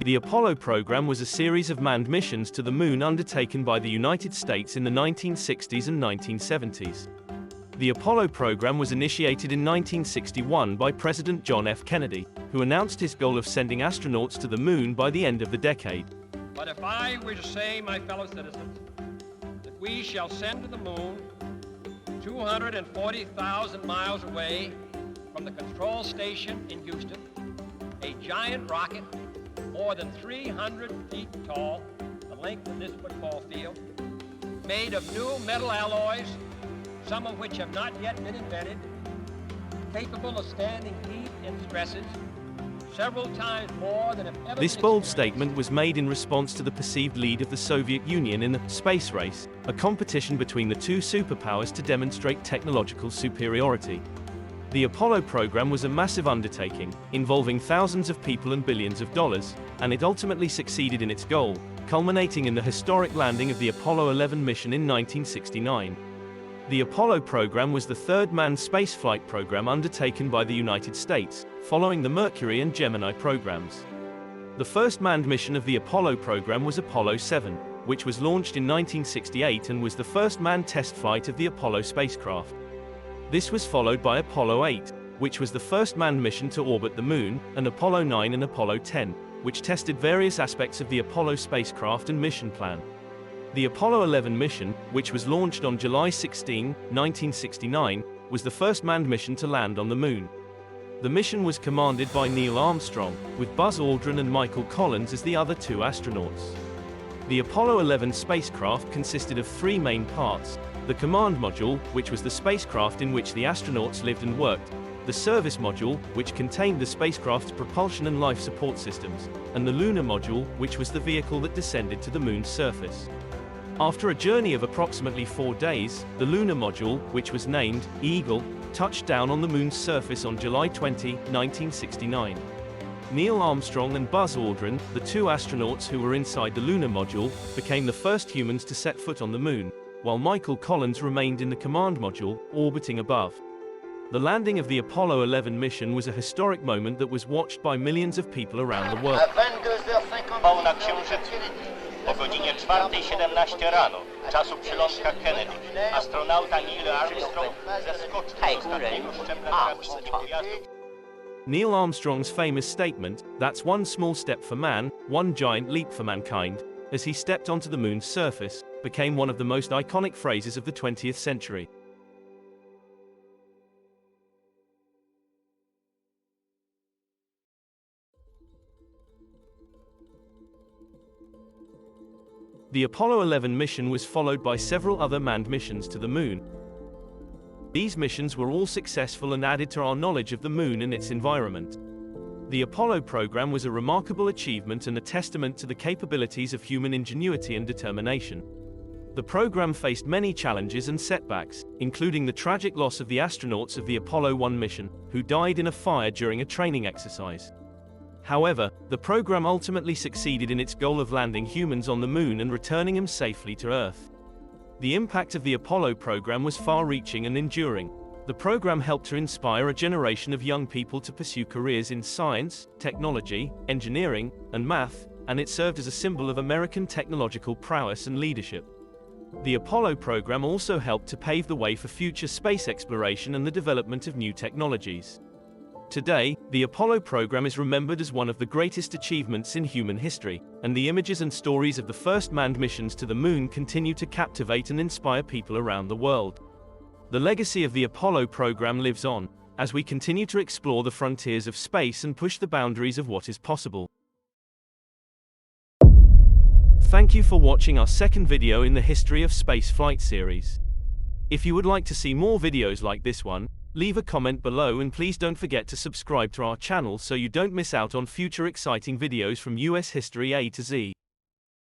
The Apollo program was a series of manned missions to the moon undertaken by the United States in the 1960s and 1970s. The Apollo program was initiated in 1961 by President John F. Kennedy, who announced his goal of sending astronauts to the moon by the end of the decade. But if I were to say, my fellow citizens, that we shall send to the moon 240,000 miles away from the control station in Houston, a giant rocket more than 300 feet tall, the length of this football field, made of new metal alloys, some of which have not yet been invented, capable of standing heat and stresses, several times more than have ever This been bold experienced. statement was made in response to the perceived lead of the Soviet Union in the space race, a competition between the two superpowers to demonstrate technological superiority. The Apollo program was a massive undertaking, involving thousands of people and billions of dollars, and it ultimately succeeded in its goal, culminating in the historic landing of the Apollo 11 mission in 1969. The Apollo program was the third manned spaceflight program undertaken by the United States, following the Mercury and Gemini programs. The first manned mission of the Apollo program was Apollo 7, which was launched in 1968 and was the first manned test flight of the Apollo spacecraft. This was followed by Apollo 8, which was the first manned mission to orbit the moon, and Apollo 9 and Apollo 10, which tested various aspects of the Apollo spacecraft and mission plan. The Apollo 11 mission, which was launched on July 16, 1969, was the first manned mission to land on the moon. The mission was commanded by Neil Armstrong, with Buzz Aldrin and Michael Collins as the other two astronauts. The Apollo 11 spacecraft consisted of three main parts: the command module, which was the spacecraft in which the astronauts lived and worked, the service module, which contained the spacecraft's propulsion and life support systems, and the lunar module, which was the vehicle that descended to the moon's surface. After a journey of approximately 4 days, the lunar module, which was named Eagle, touched down on the moon's surface on July 20, 1969. Neil Armstrong and Buzz Aldrin, the two astronauts who were inside the lunar module, became the first humans to set foot on the moon, while Michael Collins remained in the command module, orbiting above. The landing of the Apollo 11 mission was a historic moment that was watched by millions of people around the world. Na Księżycu. O godzinie 4:17 rano, czasu przylądka Kennedy, astronauta Neil Armstrong zeskoczył z ostatniego szczebla drabiny pojazdu. Neil Armstrong's famous statement, "That's one small step for man, one giant leap for mankind," as he stepped onto the moon's surface, became one of the most iconic phrases of the 20th century. The Apollo 11 mission was followed by several other manned missions to the moon. These missions were all successful and added to our knowledge of the moon and its environment. The Apollo program was a remarkable achievement and a testament to the capabilities of human ingenuity and determination. The program faced many challenges and setbacks, including the tragic loss of the astronauts of the Apollo 1 mission, who died in a fire during a training exercise. However, the program ultimately succeeded in its goal of landing humans on the moon and returning them safely to Earth. The impact of the Apollo program was far-reaching and enduring. The program helped to inspire a generation of young people to pursue careers in science, technology, engineering, and math, and it served as a symbol of American technological prowess and leadership. The Apollo program also helped to pave the way for future space exploration and the development of new technologies. Today, the Apollo program is remembered as one of the greatest achievements in human history, and the images and stories of the first manned missions to the moon continue to captivate and inspire people around the world. The legacy of the Apollo program lives on, as we continue to explore the frontiers of space and push the boundaries of what is possible. Thank you for watching our second video in the History of Space Flight series. If you would like to see more videos like this one, leave a comment below and please don't forget to subscribe to our channel so you don't miss out on future exciting videos from US history A to Z.